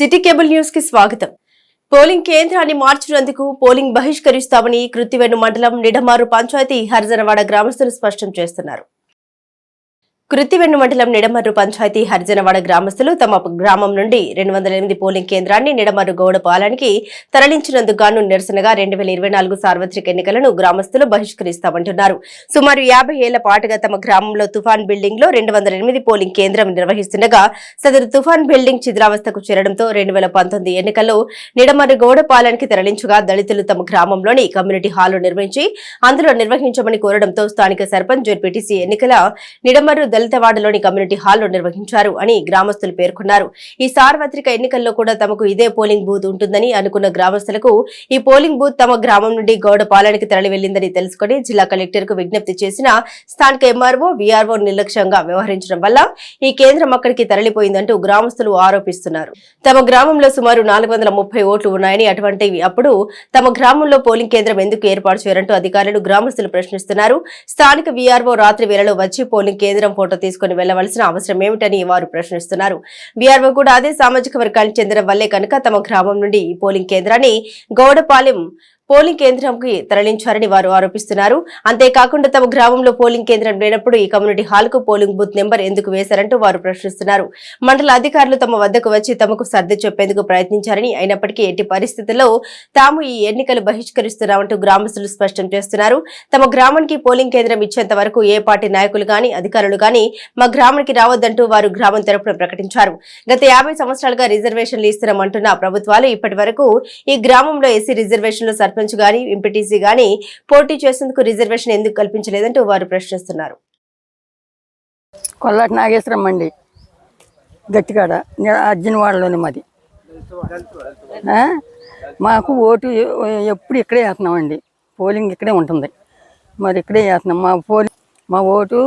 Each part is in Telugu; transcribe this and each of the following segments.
సిటీ కేబుల్ న్యూస్ కి స్వాగతం. పోలింగ్ కేంద్రాన్ని మార్చినందుకు పోలింగ్ బహిష్కరిస్తామని కృత్తివెన్ను మండలం నిడమారు పంచాయతీ హరిజనవాడ గ్రామస్తులు స్పష్టం చేస్తున్నారు. కృత్తివెన్ను మండలం నిడమర్రు పంచాయతీ హరిజనవాడ గ్రామస్తులు తమ గ్రామం నుండి 208 పోలింగ్ కేంద్రాన్ని నిడమర్రు గౌడపాలెనికి తరలించినందుకు గాను నిరసనగా 2024 సార్వత్రిక ఎన్నికలను గ్రామస్తులు బహిష్కరిస్తామంటున్నారు. సుమారు 50 ఏళ్ల పాటుగా తమ గ్రామంలో తుఫాన్ బిల్డింగ్ లో 208 పోలింగ్ కేంద్రం నిర్వహిస్తుండగా సదరు తుఫాన్ బిల్డింగ్ శిథిలావస్థకు చేరడంతో 2019 ఎన్నికల్లో నిడమర్రు గౌడపాలెనికి తరలించగా దళితులు తమ గ్రామంలోని కమ్యూనిటీ హాల్ నిర్మించి అందులో నిర్వహించమని కోరడంతో స్థానిక సర్పంచ్ జెడ్పీటీసీ ఎన్నికల నిడమర్రు దళితవాడలోని కమ్యూనిటీ హాల్లో నిర్వహించారు అని గ్రామస్తులు పేర్కొన్నారు. ఈ సార్వత్రిక ఎన్నికల్లో కూడా తమకు ఇదే పోలింగ్ బూత్ ఉంటుందని అనుకున్న గ్రామస్తులకు ఈ పోలింగ్ బూత్ తమ గ్రామం నుండి గౌడపాలెనికి తరలి వెళ్లిందని తెలుసుకుని జిల్లా కలెక్టర్ కు విజ్ఞప్తి చేసిన స్థానిక ఎంఆర్ఓ వీఆర్ఓ నిర్లక్ష్యంగా వ్యవహరించడం వల్ల ఈ కేంద్రం అక్కడికి తరలిపోయిందంటూ గ్రామస్తులు ఆరోపిస్తున్నారు. తమ గ్రామంలో సుమారు 430 ఓట్లు ఉన్నాయని అటువంటివి అప్పుడు తమ గ్రామంలో పోలింగ్ కేంద్రం ఎందుకు ఏర్పాటు చేయాలంటూ అధికారులు గ్రామస్తులు ప్రశ్నిస్తున్నారు. స్థానిక వీఆర్ఓ రాత్రి వేళలో వచ్చి పోలింగ్ కేంద్రం ఫోటో తీసుకుని వెళ్లవలసిన అవసరం ఏమిటని వారు ప్రశ్నిస్తున్నారు. వీఆర్ఓ కూడా అదే సామాజిక వర్గానికి చెందిన వల్లే కనుక తమ గ్రామం నుండి ఈ పోలింగ్ కేంద్రాన్ని గౌడపాలెం పోలింగ్ కేంద్రంకి తరలించారని వారు ఆరోపిస్తున్నారు. అంతేకాకుండా తమ గ్రామంలో పోలింగ్ కేంద్రం లేనప్పుడు ఈ కమ్యూనిటీ హాల్ కు పోలింగ్ బూత్ నెంబర్ ఎందుకు వేశారంటూ వారు ప్రశ్నిస్తున్నారు. మండల అధికారులు తమ వద్దకు వచ్చి తమకు సర్ది చెప్పేందుకు ప్రయత్నించారని అయినప్పటికీ ఎట్టి పరిస్థితుల్లో తాము ఈ ఎన్నికలు బహిష్కరిస్తున్నామంటూ గ్రామస్తులు స్పష్టం చేస్తున్నారు. తమ గ్రామానికి పోలింగ్ కేంద్రం ఇచ్చేంత వరకు ఏ పార్టీ నాయకులు గాని అధికారులు గాని మా గ్రామానికి రావద్దంటూ వారు గ్రామం తరపున ప్రకటించారు. గత 50 సంవత్సరాలుగా రిజర్వేషన్లు ఇస్తున్నామంటున్న ప్రభుత్వాలు ఇప్పటి వరకు ఈ గ్రామంలో ఎస్సీ రిజర్వేషన్లు సర్పంచ్ గాని ఎంపీటీసీ గాని పోటీ చేసేందుకు రిజర్వేషన్ ఎందుకు కల్పించలేదంటూ వారు ప్రశ్నిస్తున్నారు. కొల్లాటి నాగేశ్వరం అండి, గట్టికాడ అర్జునవాడలోని మాది. మాకు ఓటు ఎప్పుడు ఇక్కడే వేస్తున్నామండి, పోలింగ్ ఇక్కడే ఉంటుంది, మరి ఇక్కడే వేస్తున్నాం. మా ఓటు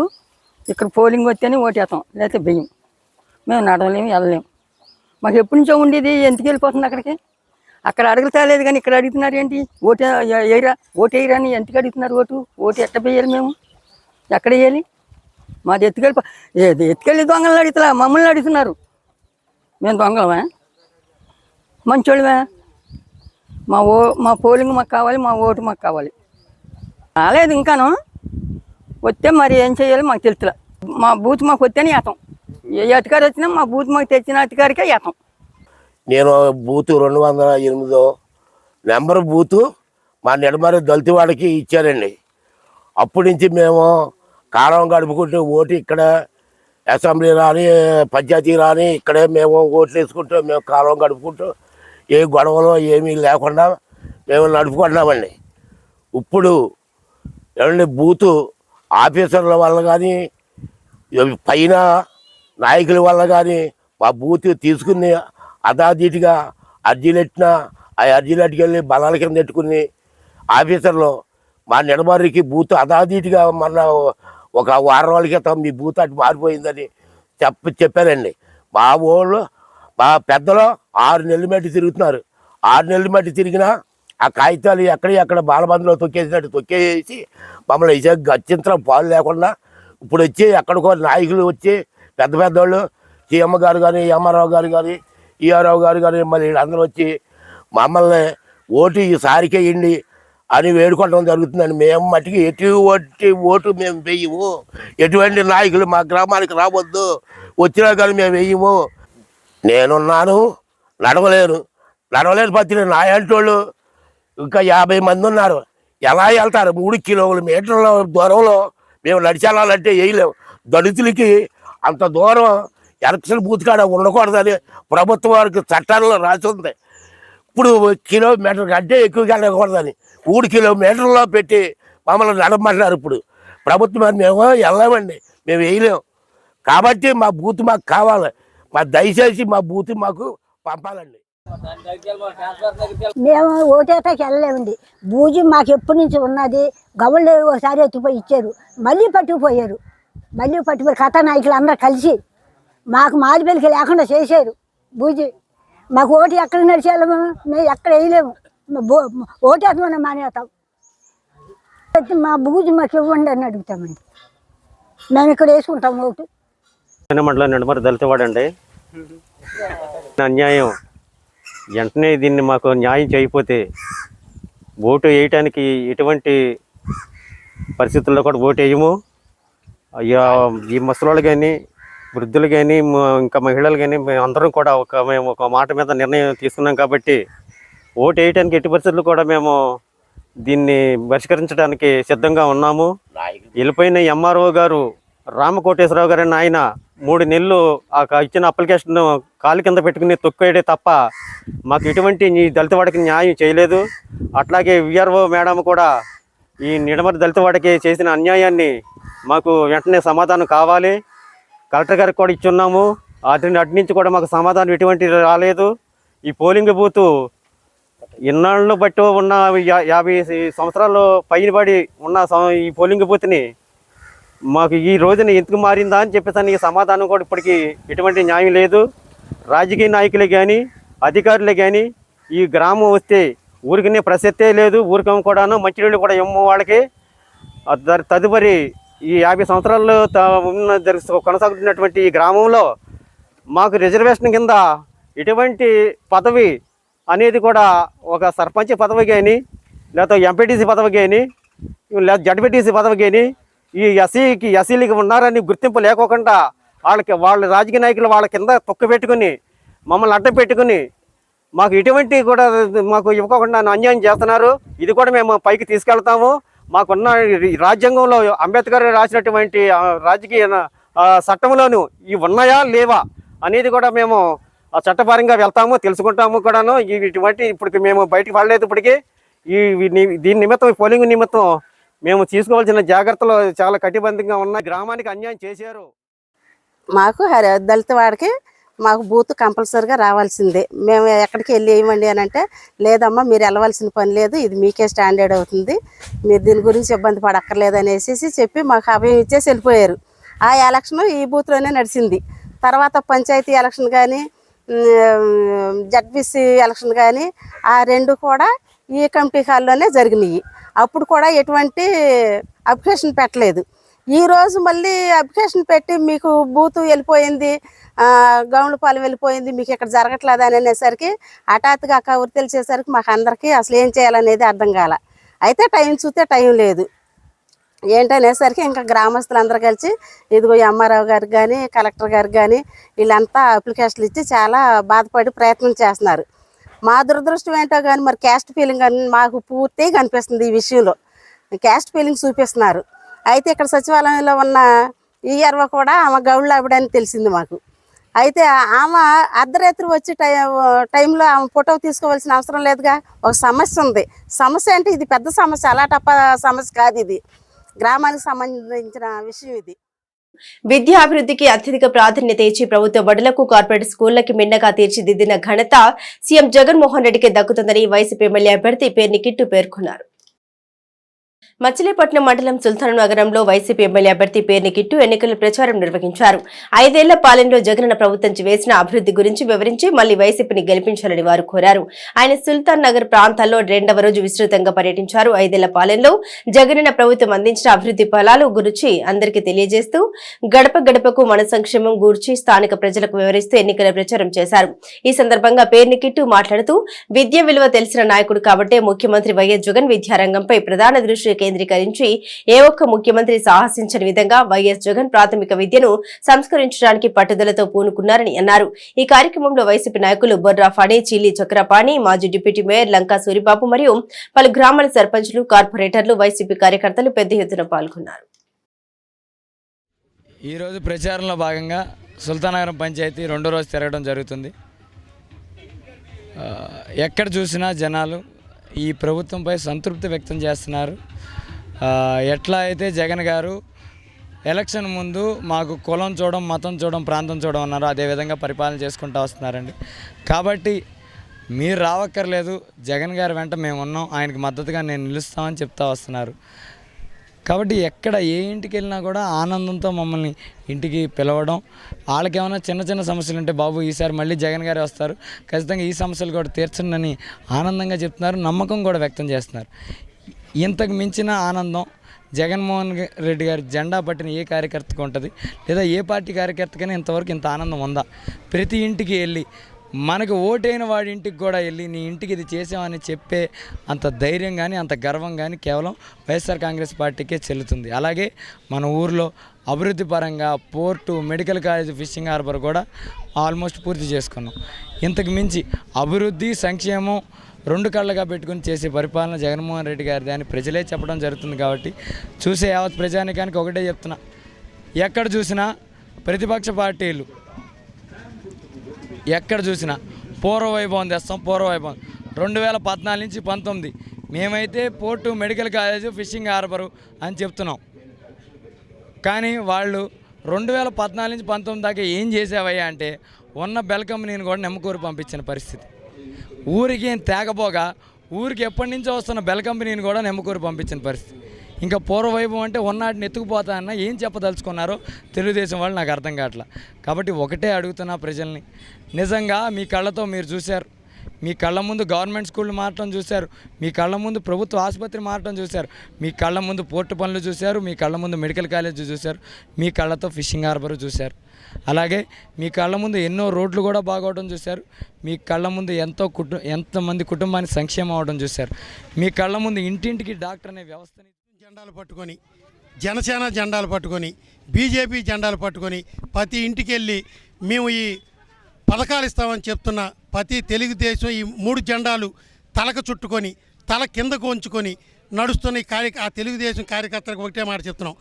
ఇక్కడ పోలింగ్ వస్తేనే ఓటు వేస్తాం, లేకపోతే బియ్యం. మేము నడవలేము, వెళ్ళలేము. మాకు ఎప్పటి నుంచో ఉండేది, ఎందుకు వెళ్ళిపోతుంది అక్కడికి? అక్కడ అడుగుతాలేదు కానీ ఇక్కడ అడుగుతున్నారు ఏంటి? ఓటు వేయరా అని ఎందుకు అడుగుతున్నారు? ఓటు ఎట్ట వేయాలి? మేము ఎక్కడ వేయాలి? మాది ఎత్తుకెళ్ళి దొంగలను అడుగుతా, మమ్మల్ని అడుగుతున్నారు. మేము దొంగలమా? మంచోళ్ళమే? మా పోలింగ్ మాకు కావాలి, మా ఓటు మాకు కావాలి. రాలేదు ఇంకాను, వస్తే మరి ఏం చేయాలి మాకు తెలుసులా. మా బూత్ మాకు వస్తేనే వేస్తాం. ఏ అధికారి వచ్చినా మా బూత్ మాకు తెచ్చిన అధికారికే వేస్తాం. నేను బూతు 208 నెంబర్ బూతు మా నిడమర్రు దళితవాడికి ఇచ్చారండి. అప్పటి నుంచి మేము కాలం గడుపుకుంటూ ఓటు ఇక్కడ అసెంబ్లీ రాని పంచాయతీ రాని ఇక్కడే మేము ఓట్లు వేసుకుంటూ మేము కాలం గడుపుకుంటూ ఏ గొడవలు ఏమీ లేకుండా మేము నడుపుకుంటున్నామండి. ఇప్పుడు ఏమండి బూతు ఆఫీసర్ల వల్ల కానీ పైన నాయకుల వల్ల కానీ మా బూతు తీసుకుని అదాధీటిగా అర్జీలు ఎట్టినా ఆ అర్జీలు అట్టుకెళ్ళి బలాల కింద పెట్టుకుని ఆఫీసర్లు మా నిడమర్రుకి బూత్ అదాధీటిగా మొన్న ఒక వారం రోజుల క్రితం మీ బూత్ అటు మారిపోయిందని చెప్పారండి. మా ఊళ్ళో మా పెద్దలు 6 నెలల మట్టి తిరుగుతున్నారు. 6 నెలల మట్టి తిరిగినా ఆ కాగితాలు ఎక్కడ బాలబందులో తొక్కేసినట్టు తొక్కేసి మమ్మల్ని గచ్చింతరం పాలు లేకుండా ఇప్పుడు వచ్చి ఎక్కడికో నాయకులు వచ్చి పెద్దవాళ్ళు సీఎం గారు కానీ ఎంఆర్ఓ గారు కానీ ఈఆర్ఓ గారు కానీ మళ్ళీ అందరూ వచ్చి మమ్మల్ని ఓటు ఈసారికే ఇవ్వండి అని వేడుకోవడం జరుగుతుందండి. మేము మట్టికి ఎటువంటి ఓటు మేము వేయము, ఎటువంటి నాయకులు మా గ్రామానికి రావద్దు, వచ్చినా కానీ మేము వేయము. నేనున్నాను, నడవలేని పత్రిక నా అంటోళ్ళు ఇంకా 50 మంది ఉన్నారు. ఎలా వెళ్తారు? 3 కిలోమీటర్ల దూరంలో మేము నడిచేయాలంటే వేయలేము. దళితులకి అంత దూరం ఎలక్షన్ బూత్ కాడ ఉండకూడదని ప్రభుత్వం వారికి చట్టాల్లో రాసి ఉంది. ఇప్పుడు కిలోమీటర్ కంటే ఎక్కువగా వెళ్ళకూడదని 3 కిలోమీటర్లో పెట్టి మమ్మల్ని నడపమంటున్నారు. ఇప్పుడు ప్రభుత్వం మేము వెళ్ళామండి, మేము వేయలేము. కాబట్టి మా బూత్ మాకు కావాలి. దయచేసి మా బూత్ మాకు పంపాలండి. మేము ఓటేటాకి వెళ్ళలేమండి. బూజు మాకు ఎప్పటి నుంచి ఉన్నది. గవర్లు ఒకసారి ఎత్తుపోయి ఇచ్చారు, మళ్ళీ పట్టుకుపోయారు. కథానాయకులు అందరూ కలిసి మాకు మాదిపెలికి లేకుండా చేశారు బూజి. మాకు ఓటు ఎక్కడ నడిచేయాలము? మేము ఎక్కడ వేయలేము. ఓటేస్తామని మానేస్తాం. మా బూజు మాకు ఇవ్వండి అని అడుగుతామండి. మేము ఇక్కడ వేసుకుంటాం ఓటు. మండలం నిడమర్రు దళితవాడండి. అన్యాయం వెంటనే దీన్ని మాకు న్యాయం చేయకపోతే ఓటు వేయటానికి ఎటువంటి పరిస్థితుల్లో కూడా ఓటు వేయము. అయ్యా ఈ ముసలోళ్ళు కానీ వృద్ధులు కానీ ఇంకా మహిళలు కానీ అందరం కూడా మేము ఒక మాట మీద నిర్ణయం తీసుకున్నాం కాబట్టి ఓటు వేయటానికి ఎట్టి పరిస్థితులు కూడా మేము దీన్ని పరిష్కరించడానికి సిద్ధంగా ఉన్నాము. వెళ్ళిపోయిన ఎంఆర్ఓ గారు రామకోటేశ్వరరావు గారు ఆయన 3 నెలలు ఇచ్చిన అప్లికేషన్ కాలు కింద పెట్టుకుని తొక్కేయడే తప్ప మాకు ఎటువంటి దళితవాడికి న్యాయం చేయలేదు. అట్లాగే విఆర్ఓ మేడం కూడా ఈ నిడమరి దళితవాడికి చేసిన అన్యాయాన్ని మాకు వెంటనే సమాధానం కావాలి. కలెక్టర్ గారికి కూడా ఇచ్చున్నాము. అటు నుంచి కూడా మాకు సమాధానం ఎటువంటి రాలేదు. ఈ పోలింగ్ బూతు ఇన్నాళ్ళు బట్టి ఉన్న 50 సంవత్సరాలు పైన పడి ఉన్న ఈ పోలింగ్ బూత్ని మాకు ఈ రోజున ఎందుకు మారిందా అని చెప్పేసి సమాధానం కూడా ఇప్పటికీ ఎటువంటి న్యాయం లేదు. రాజకీయ నాయకులే కానీ అధికారులే కానీ ఈ గ్రామం వస్తే ఊరికనే ప్రసక్తే లేదు. ఊరికం కూడాను మంచినీళ్ళు కూడా ఇమ్మ వాళ్ళకి. తదుపరి ఈ 50 సంవత్సరాల్లో కొనసాగుతున్నటువంటి ఈ గ్రామంలో మాకు రిజర్వేషన్ కింద ఎటువంటి పదవి అనేది కూడా ఒక సర్పంచ్ పదవి కానీ లేకపోతే ఎంపీటీసీ పదవి కానీ లేదా జడ్పీటీసీ పదవి కానీ ఈ ఎస్సీలకి ఉన్నారని గుర్తింపు లేకోకుండా వాళ్ళ రాజకీయ నాయకులు వాళ్ళ కింద తొక్క పెట్టుకుని మమ్మల్ని అడ్డం పెట్టుకుని మాకు ఎటువంటి కూడా మాకు ఇవ్వకుండా అన్యాయం చేస్తున్నారు. ఇది కూడా మేము పైకి తీసుకెళ్తాము. మాకున్న రాజ్యాంగంలో అంబేద్కర్ రాసినటువంటి రాజకీయ చట్టంలోనూ ఇవి ఉన్నాయా లేవా అనేది కూడా మేము చట్టపరంగా వెళ్తాము, తెలుసుకుంటాము కూడాను. ఇటువంటి ఇప్పటికి మేము బయటకు పడలేదు. ఇప్పటికీ దీని నిమిత్తం పోలింగ్ నిమిత్తం మేము తీసుకోవాల్సిన జాగ్రత్తలు చాలా కటిబంధంగా ఉన్నాయి. గ్రామానికి అన్యాయం చేశారు. మాకు దళిత వాడికి మాకు బూత్ కంపల్సరీగా రావాల్సిందే. మేము ఎక్కడికి వెళ్ళి వేయమండి అని అంటే లేదమ్మా మీరు వెళ్ళవలసిన పని లేదు, ఇది మీకే స్టాండర్డ్ అవుతుంది, మీరు దీని గురించి ఇబ్బంది పడక్కర్లేదు అనేసి చెప్పి మాకు అభయం ఇచ్చేసి వెళ్ళిపోయారు. ఆ ఎలక్షన్ ఈ బూత్లోనే నడిచింది. తర్వాత పంచాయతీ ఎలక్షన్ కానీ జడ్పీసీ ఎలక్షన్ కానీ ఆ 2 కూడా ఈ కమిటీ హాల్లోనే జరిగినాయి. అప్పుడు కూడా ఎటువంటి అప్లికేషన్ పెట్టలేదు. ఈరోజు మళ్ళీ అప్లికేషన్ పెట్టి మీకు బూతు వెళ్ళిపోయింది, గౌండ్లపాలెం వెళ్ళిపోయింది, మీకు ఇక్కడ జరగట్లేదు అని అనేసరికి హఠాత్తుగా కబురు తెలిసేసరికి మాకు అందరికీ అసలు ఏం చేయాలనేది అర్థం కాల. అయితే టైం చూస్తే టైం లేదు ఏంటనేసరికి ఇంకా గ్రామస్తులందరూ కలిసి ఇదిగో ఎంఆర్ఓ గారికి కానీ కలెక్టర్ గారికి కానీ వీళ్ళంతా అప్లికేషన్లు ఇచ్చి చాలా బాధపడి ప్రయత్నం చేస్తున్నారు. మా దురదృష్టం ఏంటో కానీ మరి క్యాస్ట్ ఫీలింగ్ అని మాకు పూర్తిగా కనిపిస్తుంది. ఈ విషయంలో క్యాస్ట్ ఫీలింగ్ చూపిస్తున్నారు. అయితే ఇక్కడ సచివాలయంలో ఉన్న ఈఆర్ఓ కూడా ఆమె గౌళ్ళు ఆవిడని తెలిసింది మాకు. అయితే ఆమె అర్ధరాత్రి వచ్చి టైంలో ఆమె ఫోటో తీసుకోవాల్సిన అవసరం లేదుగా. ఒక సమస్య ఉంది. సమస్య అంటే ఇది పెద్ద సమస్య, అలాటప్ప సమస్య కాదు, ఇది గ్రామానికి సంబంధించిన విషయం. ఇది విద్యా అభివృద్ధికి అత్యధిక ప్రాధాన్యత ఇచ్చి ప్రభుత్వ బడులకు కార్పొరేట్ స్కూళ్లకి మిన్నగా తీర్చిదిద్దిన ఘనత సీఎం జగన్మోహన్ రెడ్డికి దక్కుతుందని వైసీపీ ఎమ్మెల్యే అభ్యర్థి పేర్ని కిట్టు పేర్కొన్నారు. మచిలీపట్నం మండలం సుల్తాన్ నగరంలో వైసీపీ ఎమ్మెల్యే అభ్యర్థి పేర్ని కిట్టు ఎన్నికల ప్రచారం నిర్వహించారు. 5 ఏళ్ల పాలనలో జగనన్న ప్రభుత్వం వేసిన అభివృద్ధి గురించి వివరించి మళ్లీ వైసీపీని గెలిపించాలని వారు కోరారు. ఆయన సుల్తాన్ నగర్ ప్రాంతాల్లో 2వ రోజు విస్తృతంగా పర్యటించారు. 5 ఏళ్ల పాలనలో జగనన్న ప్రభుత్వం అందించిన అభివృద్ధి ఫలాలు గురించి అందరికీ తెలియజేస్తూ గడప గడపకు మన సంక్షేమం గురించి స్థానిక ప్రజలకు వివరిస్తూ ఎన్నికల ప్రచారం చేశారు. ఈ సందర్భంగా పేర్ని కిట్టు మాట్లాడుతూ విద్య విలువ తెలిసిన నాయకుడు కాబట్టే ముఖ్యమంత్రి వైఎస్ జగన్ విద్యారంగంపై ప్రధాన దృష్టి కేంద్రీకరించి ఏ ఒక్క ముఖ్యమంత్రి సాహసించని విధంగా వైఎస్ జగన్ ప్రాథమిక విద్యను సంస్కరించడానికి పట్టుదలతో పూనుకున్నారని అన్నారు. ఈ కార్యక్రమంలో వైసీపీ నాయకులు బొర్రా ఫణి, చిల్లి చక్రపాణి, మాజీ డిప్యూటీ మేయర్ లంకా సూరిబాబు మరియు పలు గ్రామాల సర్పంచులు, కార్పొరేటర్లు, వైసీపీ కార్యకర్తలు పెద్ద ఎత్తున పాల్గొన్నారు. ఈరోజు ప్రచారంలో భాగంగా సుల్తానగరం పంచాయతీ 2వ రోజు తిరగడం జరుగుతుంది. ఎక్కడ చూసినా జనాలు ఈ ప్రభుత్వంపై సంతృప్తి వ్యక్తం చేస్తున్నారు. ఎట్లా అయితే జగన్ గారు ఎలక్షన్ ముందు మాకు కులం చూడడం, మతం చూడడం, ప్రాంతం చూడడం అన్నారు, అదేవిధంగా పరిపాలన చేసుకుంటూ వస్తున్నారండి. కాబట్టి మీరు రావక్కర్లేదు, జగన్ గారి వెంట మేము ఉన్నాం, ఆయనకు మద్దతుగా నేను నిలుస్తామని చెప్తా వస్తున్నారు. కాబట్టి ఎక్కడ ఏ ఇంటికి వెళ్ళినా కూడా ఆనందంతో మమ్మల్ని ఇంటికి పిలవడం, వాళ్ళకి ఏమైనా చిన్న చిన్న సమస్యలు ఉంటే బాబు ఈసారి మళ్ళీ జగన్ గారే వస్తారు, ఖచ్చితంగా ఈ సమస్యలు కూడా తీర్చండి ఆనందంగా చెప్తున్నారు, నమ్మకం కూడా వ్యక్తం చేస్తున్నారు. ఇంతకు మించిన ఆనందం జగన్మోహన్ రెడ్డి గారి జెండా పట్టిన ఏ కార్యకర్తకు ఉంటుంది, లేదా ఏ పార్టీ కార్యకర్తకైనా ఇంతవరకు ఇంత ఆనందం ఉందా? ప్రతి ఇంటికి వెళ్ళి మనకు ఓటైన వాడి ఇంటికి కూడా వెళ్ళి నీ ఇంటికి ఇది చేసామని చెప్పే అంత ధైర్యం కానీ అంత గర్వం కానీ కేవలం వైఎస్ఆర్ కాంగ్రెస్ పార్టీకే చెల్లుతుంది. అలాగే మన ఊర్లో అభివృద్ధి పరంగా port, medical college, fishing harbour కూడా ఆల్మోస్ట్ పూర్తి చేసుకున్నాం. ఇంతకు మించి అభివృద్ధి, సంక్షేమం రెండు కళ్ళగా పెట్టుకుని చేసే పరిపాలన జగన్మోహన్ రెడ్డి గారిది అని ప్రజలే చెప్పడం జరుగుతుంది. కాబట్టి చూసే యావత్ ప్రజానికానికి ఒకటే చెప్తున్నా, ఎక్కడ చూసినా ప్రతిపక్ష పార్టీలు ఎక్కడ చూసినా పూర్వవైభవం తెస్తాం, పూర్వవైభవం 2014 నుంచి 19 మేమైతే port, medical college, fishing harbour అని చెప్తున్నాం. కానీ వాళ్ళు 2014 నుంచి 19 దాకా ఏం చేసావయ్యా అంటే ఉన్న బెల్ కంపెనీని కూడా నెమ్మకూరు పంపించిన పరిస్థితి. ఊరికి తేగపోగా ఊరికి ఎప్పటి నుంచో వస్తున్న బెల్ కంపెనీని కూడా నెమ్మకూరు పంపించిన పరిస్థితి. ఇంకా పూర్వవైభవం అంటే ఉన్నాటిని ఎత్తుకుపోతా అన్న ఏం చెప్పదలుచుకున్నారో తెలుగుదేశం వాళ్ళు నాకు అర్థం కావట్లా. కాబట్టి ఒకటే అడుగుతున్నా ప్రజల్ని, నిజంగా మీ కళ్ళతో మీరు చూశారు, మీ కళ్ళ ముందు గవర్నమెంట్ స్కూళ్ళు మారటం చూశారు, మీ కళ్ళ ముందు ప్రభుత్వ ఆసుపత్రి మారటం చూశారు, మీ కళ్ళ ముందు పోర్టు పనులు చూశారు, మీ కళ్ళ ముందు మెడికల్ కాలేజ్ చూశారు, మీ కళ్ళతో ఫిషింగ్ హార్బర్ చూశారు. అలాగే మీ కళ్ళ ముందు ఎన్నో రోడ్లు కూడా బాగోవడం చూశారు, మీ కళ్ళ ముందు ఎంతమంది కుటుంబానికి సంక్షేమం అవడం చూశారు, మీ కళ్ళ ముందు ఇంటింటికి డాక్టర్ అనే వ్యవస్థని జెండాలు పట్టుకొని, జనసేన జెండాలు పట్టుకొని, బీజేపీ జెండాలు పట్టుకొని ప్రతి ఇంటికి వెళ్ళి మేము ఈ పథకాలు ఇస్తామని చెప్తున్న ప్రతి తెలుగుదేశం ఈ 3 జెండాలు తలకు చుట్టుకొని తల కిందకు ఉంచుకొని నడుస్తున్న ఆ తెలుగుదేశం కార్యకర్తలకు ఒకటే మాట చెప్తున్నాం.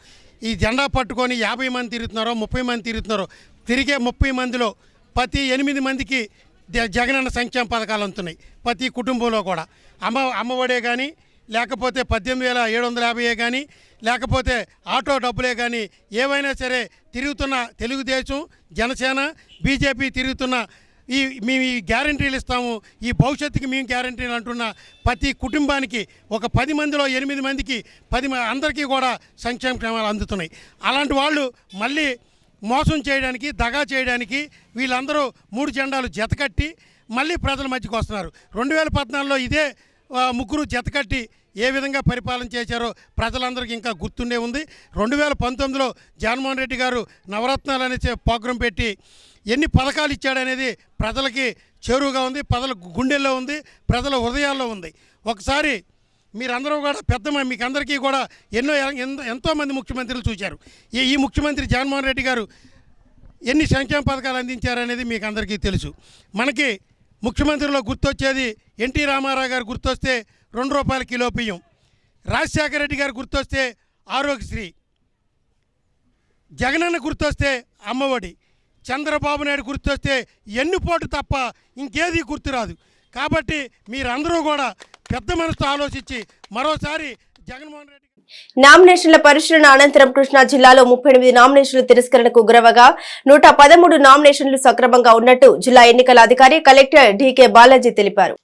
ఈ జెండా పట్టుకొని 50 మంది తిరుగుతున్నారో 30 మంది తిరుగుతున్నారో, తిరిగే 30 మందిలో ప్రతి 8 మందికి జగనన్న సంక్షేమ పథకాలు అందుతున్నాయి. ప్రతి కుటుంబంలో కూడా అమ్మఒడే కానీ, లేకపోతే 18,750 కానీ, లేకపోతే ఆటో డబ్బులే కానీ, ఏవైనా సరే తిరుగుతున్న తెలుగుదేశం, జనసేన, బీజేపీ తిరుగుతున్న మేము ఈ గ్యారంటీలు ఇస్తాము, ఈ భవిష్యత్తుకి మేము గ్యారంటీలు అంటున్న ప్రతి కుటుంబానికి ఒక 10 మందిలో 8 మందికి అందరికీ కూడా సంక్షేమాలు అందుతున్నాయి. అలాంటి వాళ్ళు మళ్ళీ మోసం చేయడానికి, దగా చేయడానికి వీళ్ళందరూ 3 జెండాలు జతకట్టి మళ్ళీ ప్రజల మధ్యకి వస్తున్నారు. 2014లో ఇదే 3 జతకట్టి ఏ విధంగా పరిపాలన చేశారో ప్రజలందరికీ ఇంకా గుర్తుండే ఉంది. 2019లో జగన్మోహన్ రెడ్డి గారు నవరత్నాలు అనే ప్రోగ్రాం పెట్టి ఎన్ని పథకాలు ఇచ్చాడనేది ప్రజలకి చేరువుగా ఉంది, ప్రజల గుండెల్లో ఉంది, ప్రజల హృదయాల్లో ఉంది. ఒకసారి మీరందరూ కూడా మీకు అందరికీ కూడా ఎంతోమంది ముఖ్యమంత్రులు చూశారు. ఈ ముఖ్యమంత్రి జగన్మోహన్ రెడ్డి గారు ఎన్ని సంక్షేమ పథకాలు అందించారనేది మీకు అందరికీ తెలుసు. మనకి ముఖ్యమంత్రిలో గుర్తొచ్చేది ఎన్టీ రామారావు గారు గుర్తొస్తే ₹2 కిలో బియ్యం, రాజశేఖర రెడ్డి గారు గుర్తొస్తే ఆరోగ్యశ్రీ, జగనన్న గుర్తొస్తే అమ్మఒడి, చంద్రబాబు నాయుడు గుర్తొస్తే ఎన్నుపోటు తప్ప ఇంకేది గుర్తురాదు. కాబట్టి మీరందరూ కూడా పెద్ద మనసుతో ఆలోచించి మరోసారి జగన్మోహన్ రెడ్డి నామినేషన్ల పరిశీలన అనంతరం కృష్ణా జిల్లాలో 38 నామినేషన్లు తిరస్కరణకు గురవగా 113 నామినేషన్లు సక్రమంగా ఉన్నట్టు జిల్లా ఎన్నికల అధికారి కలెక్టర్ డీకే బాలాజీ తెలిపారు.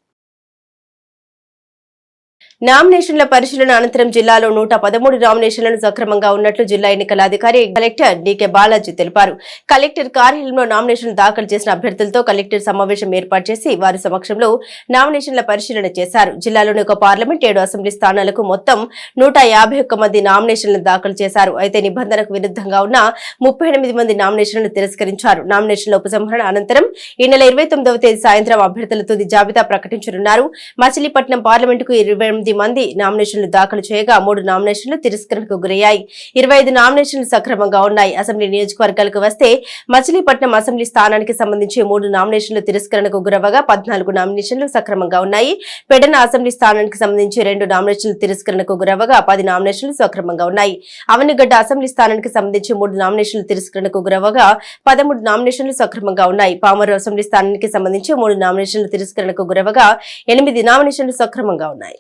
నామినేషన్ల పరిశీలన అనంతరం జిల్లాలో 113 నామినేషన్లను సక్రమంగా ఉన్నట్లు జిల్లా ఎన్నికల అధికారి కలెక్టర్ డీకే బాలాజీ తెలిపారు. కలెక్టర్ కార్యాలయంలో నామినేషన్లు దాఖలు చేసిన అభ్యర్థులతో కలెక్టర్ సమావేశం ఏర్పాటు చేసి వారి సమక్షంలో నామినేషన్ల పరిశీలన చేశారు. జిల్లాలోని ఒక పార్లమెంట్ 7 అసెంబ్లీ స్థానాలకు మొత్తం 151 మంది నామినేషన్లు దాఖలు చేశారు. అయితే నిబంధనకు విరుద్ధంగా ఉన్న 38 మంది నామినేషన్లను తిరస్కరించారు. నామినేషన్ల ఉపసంహరణ అనంతరం ఈ నెల 29వ తేదీ సాయంత్రం అభ్యర్థుల తుది జాబితా ప్రకటించనున్నారు. మచిలీపట్నం పార్లమెంటుకు 28 మంది నామినేషన్లు దాఖలు చేయగా 3 నామినేషన్లు తిరస్కరణకు గురయ్యాయి. 25 నామినేషన్లు సక్రమంగా ఉన్నాయి. అసెంబ్లీ నియోజకవర్గాలకు వస్తే మచిలీపట్నం అసెంబ్లీ స్థానానికి సంబంధించి 3 నామినేషన్లు తిరస్కరణకు గురవగా 14 నామినేషన్లు సక్రమంగా ఉన్నాయి. పెడన అసెంబ్లీ స్థానానికి సంబంధించి 2 నామినేషన్లు తిరస్కరణకు గురవగా 10 నామినేషన్లు సక్రమంగా ఉన్నాయి. అవనిగడ్డ అసెంబ్లీ స్థానానికి సంబంధించి 3 నామినేషన్లు తిరస్కరణకు గురవగా 13 నామినేషన్లు సక్రమంగా ఉన్నాయి. పామరు అసెంబ్లీ స్థానానికి సంబంధించి 3 నామినేషన్లు తిరస్కరణకు గురవగా 8 నామినేషన్లు సక్రమంగా ఉన్నాయి.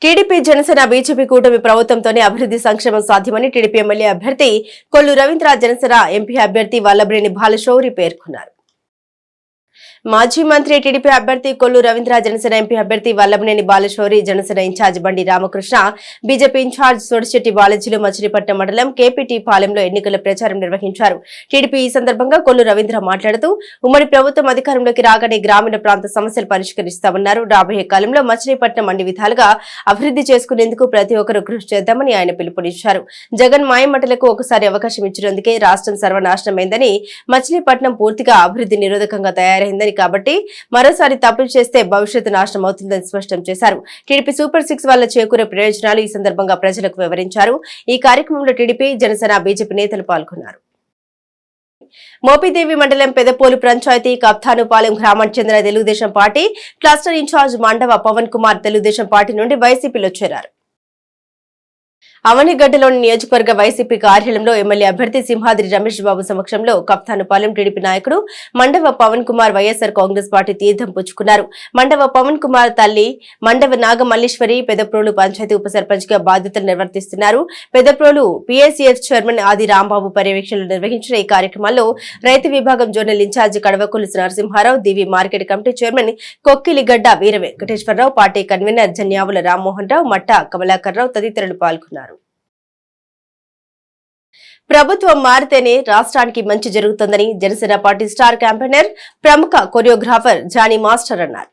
టీడీపీ, జనసేన, బీజేపీ కూటమి ప్రభుత్వంతోనే అభివృద్ధి సంక్షేమం సాధ్యమని టీడీపీ ఎమ్మెల్యే అభ్యర్థి కొల్లు రవీంద్ర, జనసేన ఎంపీ అభ్యర్థి వల్లభనేని బాలశౌరి పేర్కొన్నారు. మాజీ మంత్రి టీడీపీ అభ్యర్థి కొల్లు రవీంద్ర, జనసేన ఎంపీ అభ్యర్థి వల్లభనేని బాలశౌరి, జనసేన ఇన్ఛార్జ్ బండి రామకృష్ణ, బీజేపీ ఇన్ఛార్జ్ సోడిశెట్టి బాలాజీలు మచిలీపట్నం మండలం కేపీటీ పాలెంలో ఎన్నికల ప్రచారం నిర్వహించారు. టీడీపీ ఈ సందర్భంగా కొల్లు రవీంద్ర మాట్లాడుతూ ఉమ్మడి ప్రభుత్వం అధికారంలోకి రాగానే గ్రామీణ ప్రాంత సమస్యలు పరిష్కరిస్తామన్నారు. రాబోయే కాలంలో మచిలీపట్నం అన్ని విధాలుగా అభివృద్ధి చేసుకునేందుకు ప్రతి ఒక్కరూ కృషి చేద్దామని ఆయన పిలుపునిచ్చారు. జగన్ మాయమటలకు ఒకసారి అవకాశం ఇచ్చినందుకే రాష్ట్రం సర్వనాశనమైందని, మచిలీపట్నం పూర్తిగా అభివృద్ధి నిరోధకంగా తయారైందని, కాబట్టి మరోసారి తప్పులు చేస్తే భవిష్యత్తు నాశనం అవుతుందని స్పష్టం చేశారు. టీడీపీ సూపర్ 6 వల్ల చేకూరే ప్రయోజనాలు ఈ సందర్భంగా ప్రజలకు వివరించారు. ఈ కార్యక్రమంలో టీడీపీ, జనసేన, బీజేపీ నేతలు పాల్గొన్నారు. మోపిదేవి మండలం పెదపోలు పంచాయతీ కప్తానుపాలెం గ్రామానికి చెందిన Telugu Desam party cluster incharge Mandava Pavan Kumar Telugu Desam party నుండి వైసీపీలో చేరారు. అవనిగడ్డలోని నియోజకవర్గ వైసీపీ కార్యాలయంలో ఎమ్మెల్యే అభ్యర్థి సింహాద్రి రమేష్ బాబు సమక్షంలో కప్తానుపాలెం టీడీపీ నాయకుడు మండవ పవన్ కుమార్ వైఎస్ఆర్ కాంగ్రెస్ పార్టీ తీర్థం పుచ్చుకున్నారు. మండవ పవన్ కుమార్ తల్లి మండవ నాగమల్లీశ్వరి పెదప్రోలు పంచాయతీ ఉప సర్పంచ్ గా బాధ్యతలు నిర్వర్తిస్తున్నారు. పెదప్రోలు పీఎస్సీఎఫ్ చైర్మన్ ఆది రాంబాబు పర్యవేక్షణలో నిర్వహించిన ఈ కార్యక్రమంలో రైతు విభాగం జోనల్ ఇన్ఛార్జి కడవకొల్లు నరసింహారావు, దివి మార్కెట్ కమిటీ చైర్మన్ కొక్కిలిగడ్డ వీర వెంకటేశ్వరరావు, పార్టీ కన్వీనర్ జన్యావుల రామ్మోహన్ రావు, మట్ట కమలాకర్ రావు తదితరులు పాల్గొన్నారు. ప్రభుత్వం మారితేనే రాష్ట్రానికి మంచి జరుగుతుందని జనసేన పార్టీ స్టార్ క్యాంపెయినర్, ప్రముఖ కొరియోగ్రాఫర్ జానీ మాస్టర్ అన్నారు.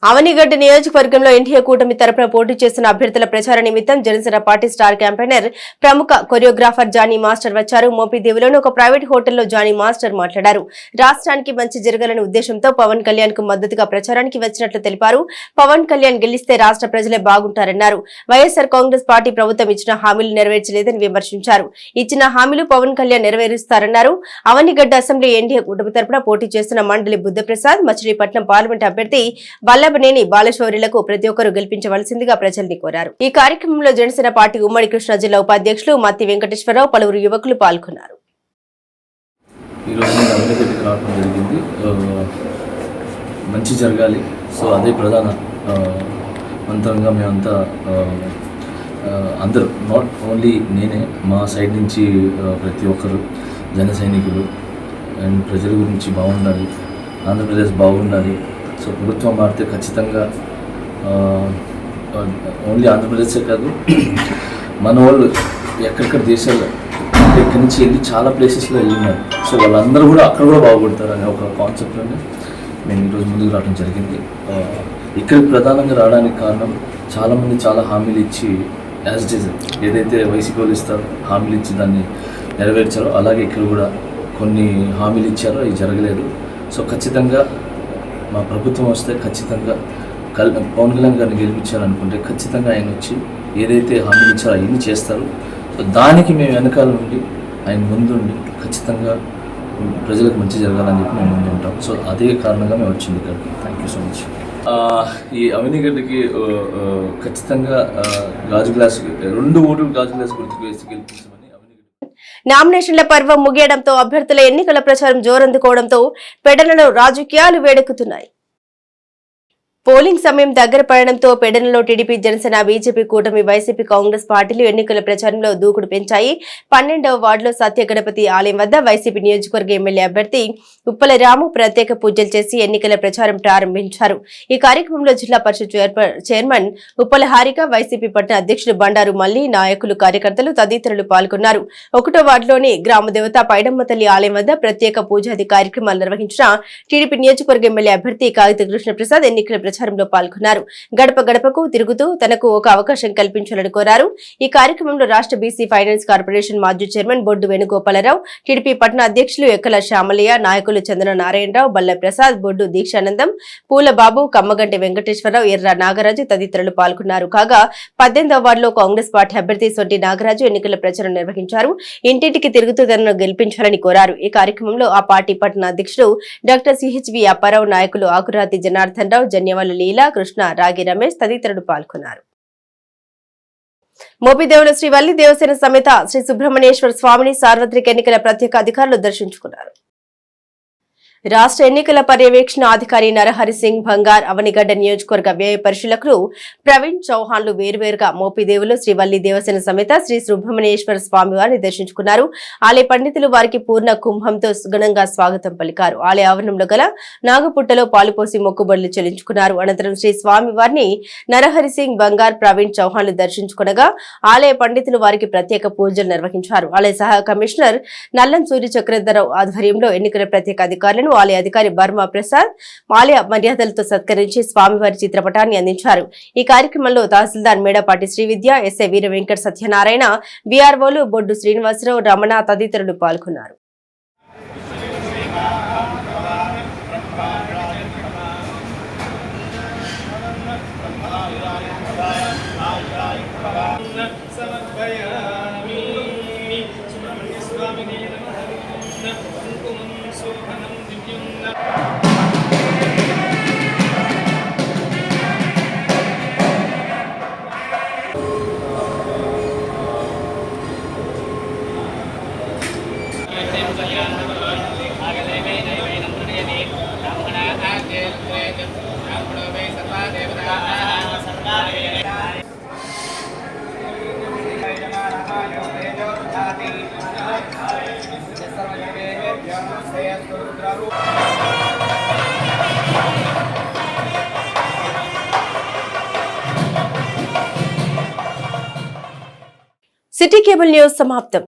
అవనిగడ్డ నియోజకవర్గంలో ఎన్డీఏ కూటమి తరపున పోటీ చేస్తున్న అభ్యర్థుల ప్రచార నిమిత్తం జనసేన పార్టీ స్టార్ క్యాంపెయినర్, ప్రముఖ కొరియోగ్రాఫర్ జానీ మాస్టర్ వచ్చారు. మోపిదేవిలోని ఒక ప్రైవేట్ హోటల్లో జానీ మాస్టర్ మాట్లాడారు. రాష్ట్రానికి మంచి జరగాలనే ఉద్దేశంతో పవన్ కళ్యాణ్ కు మద్దతుగా ప్రచారానికి వచ్చినట్లు తెలిపారు. పవన్ కళ్యాణ్ గెలిస్తే రాష్ట్ర ప్రజలే బాగుంటారన్నారు. వైఎస్ఆర్ కాంగ్రెస్ పార్టీ ప్రభుత్వం ఇచ్చిన హామీలు నెరవేర్చలేదని విమర్శించారు. ఇచ్చిన హామీలు పవన్ కళ్యాణ్ నెరవేరుస్తారన్నారు. అవనిగడ్డ అసెంబ్లీ ఎన్డీఏ కూటమి తరపున పోటీ చేస్తున్న మండలి బుద్ధప్రసాద్, మచిలీపట్నం పార్లమెంట్ అభ్యర్థి వల్లభనేని బాలశౌరిలకు ప్రతి ఒక్కరూ గెలిపించవలసిందిగా ప్రజల్ని కోరారు. ఈ కార్యక్రమంలో జనసేన పార్టీ ఉమ్మడి కృష్ణా జిల్లా ఉపాధ్యక్షులు మత్తి వెంకటేశ్వరరావు, పలువురు యువకులు పాల్గొన్నారు. మంచి జరగాలి, సో అదే ప్రధాన మంత్రంగా మేమంతా అందరూ, నాట్ ఓన్లీ నేనే, మా సైడ్ నుంచి ప్రతి ఒక్కరు జన సైనికులు అండ్ ప్రజల గురించి బాగుండాలి, ఆంధ్రప్రదేశ్ బాగుండాలి. సో ప్రభుత్వం మారితే ఖచ్చితంగా ఓన్లీ ఆంధ్రప్రదేశే కాదు, మన వాళ్ళు ఎక్కడెక్కడ దేశాల్లో ఇక్కడి నుంచి వెళ్ళి చాలా ప్లేసెస్లో వెళ్ళినారు. సో వాళ్ళందరూ కూడా అక్కడ కూడా బాగుపడతారు అనే ఒక కాన్సెప్ట్లోనే నేను ఈరోజు ముందుకు రావడం జరిగింది. ఇక్కడికి ప్రధానంగా రావడానికి కారణం, చాలామంది చాలా హామీలు ఇచ్చి యాజ్ ఇట్ ఈజ్ ఏదైతే వైసీపీ వాళ్ళు ఇస్తారో హామీలు ఇచ్చి దాన్ని నెరవేర్చారో అలాగే ఇక్కడ కూడా కొన్ని హామీలు ఇచ్చారో అవి జరగలేదు. సో ఖచ్చితంగా మా ప్రభుత్వం వస్తే ఖచ్చితంగా పవన్ కళ్యాణ్ గారిని గెలిపించాలనుకుంటే ఖచ్చితంగా ఆయన వచ్చి ఏదైతే హామీలు ఇచ్చారో అవన్నీ చేస్తారు. సో దానికి మేము వెనకాల నుండి ఆయన ముందుండి ఖచ్చితంగా ప్రజలకు మంచి జరగాలని చెప్పి మేము ముందు ఉంటాం. సో అదే కారణంగా మేము వచ్చింది ఇక్కడికి. Thank you so much. ఈ అవనిగడ్డకి ఖచ్చితంగా గాజు గ్లాస్ 2 ఓట్లు గాజు గ్లాస్ గుర్తుకు వేసి గెలిపించమని. నామినేషన్ల పర్వం ముగియడంతో అభ్యర్థుల ఎన్నికల ప్రచారం జోరందుకోవడంతో పెడలలో రాజకీయాలు వేడెక్కుతున్నాయి. పోలింగ్ సమయం దగ్గర పడడంతో పెడనలో టీడీపీ, జనసేన, బీజేపీ కూటమి, వైసీపీ, కాంగ్రెస్ పార్టీలు ఎన్నికల ప్రచారంలో దూకుడు పెంచాయి. 12వ వార్డులో సత్య గణపతి ఆలయం వద్ద వైసీపీ నియోజకవర్గ ఎమ్మెల్యే అభ్యర్థి ఉప్పల రాము ప్రత్యేక పూజలు చేసి ఎన్నికల ప్రచారం ప్రారంభించారు. ఈ కార్యక్రమంలో జిల్లా పరిషత్ చైర్మన్ ఉప్పల హారిక, వైసీపీ పట్టణ అధ్యక్షుడు బండారు మల్లి, నాయకులు, కార్యకర్తలు తదితరులు పాల్గొన్నారు. 1వ వార్డులోని గ్రామ దేవత పైడమ్మ తల్లి ఆలయం వద్ద ప్రత్యేక పూజాది కార్యక్రమాలు నిర్వహించిన టీడీపీ నియోజకవర్గ ఎమ్మెల్యే అభ్యర్థి కాగిత కృష్ణప్రసాద్ ఎన్నికల ప్రచారంలో పాల్గొన్నారు. గడప గడపకు తిరుగుతూ తనకు ఒక అవకాశం కల్పించాలని కోరారు. ఈ కార్యక్రమంలో రాష్ట్ర బీసీ ఫైనాన్స్ కార్పొరేషన్ మాజీ చైర్మన్ బొడ్డు వేణుగోపాలరావు, టీడీపీ పట్టణ అధ్యక్షులు ఎక్కల శ్యామలయ్య, నాయకులు చంద్ర నారాయణరావు, బల్ల ప్రసాద్, బొడ్డు దీక్షానందం, పూలబాబు, కమ్మగంటి వెంకటేశ్వరరావు, ఎర్ర నాగరాజు తదితరులు పాల్గొన్నారు. కాగా 18వ వార్డులో కాంగ్రెస్ పార్టీ అభ్యర్థి సొంటి నాగరాజు ఎన్నికల ప్రచారం నిర్వహించారు. ఇంటింటికి తిరుగుతూ తనను గెలిపించాలని కోరారు. ఈ కార్యక్రమంలో ఆ పార్టీ పట్టణ అధ్యక్షుడు డాక్టర్ సిహెచ్వి అప్పారావు, నాయకులు ఆకురాతి జనార్దన్ రావు, జన్యవాల లీలా, కృష్ణ, రాగి రమేష్ తదితరులు పాల్గొన్నారు. మోపిదేవుల శ్రీ వల్లి దేవసేన సమేత శ్రీ సుబ్రహ్మణ్యేశ్వర స్వామిని సార్వత్రిక ఎన్నికల ప్రత్యేక అధికారులు దర్శించుకున్నారు. రాష్ట్ర ఎన్నికల పర్యవేక్షణ అధికారి నరహరి సింగ్ బంగార్ అవనిగడ్డ నియోజకవర్గ వ్యయ పరిశీలకులు ప్రవీణ్ చౌహాన్లు వేర్వేరుగా మోపిదేవులు శ్రీ వల్లి దేవసేన సమేత శ్రీ సుబ్రహ్మణ్యేశ్వర స్వామి వారిని దర్శించుకున్నారు. ఆలయ పండితులు వారికి పూర్ణ కుంభంతో ఘనంగా స్వాగతం పలికారు. ఆలయ ఆవరణంలో గల నాగపుట్టలో పాలుపోసి మొక్కుబడులు చెల్లించుకున్నారు. అనంతరం శ్రీ స్వామి వారిని నరహరి సింగ్ బంగార్ ప్రవీణ్ చౌహాన్లు దర్శించుకునగా ఆలయ పండితులు వారికి ప్రత్యేక పూజలు నిర్వహించారు. ఆలయ సహా కమిషనర్ నల్లం సూర్య చక్రధరరావు ఆధ్వర్యంలో ఎన్నికల ప్రత్యేక అధికారులను ఆలయ అధికారి బర్మా ప్రసాద్ ఆలయ మర్యాదలతో సత్కరించి స్వామివారి చిత్రపటాన్ని అందించారు. ఈ కార్యక్రమంలో తహసీల్దార్ మేడపాటి శ్రీవిద్య, ఎస్ఐ వీర వెంకట సత్యనారాయణ, వీఆర్ఓలు బొడ్డు శ్రీనివాసరావు, రమణ తదితరులు పాల్గొన్నారు. సిటీ కేబుల్ న్యూస్ సమాప్తం.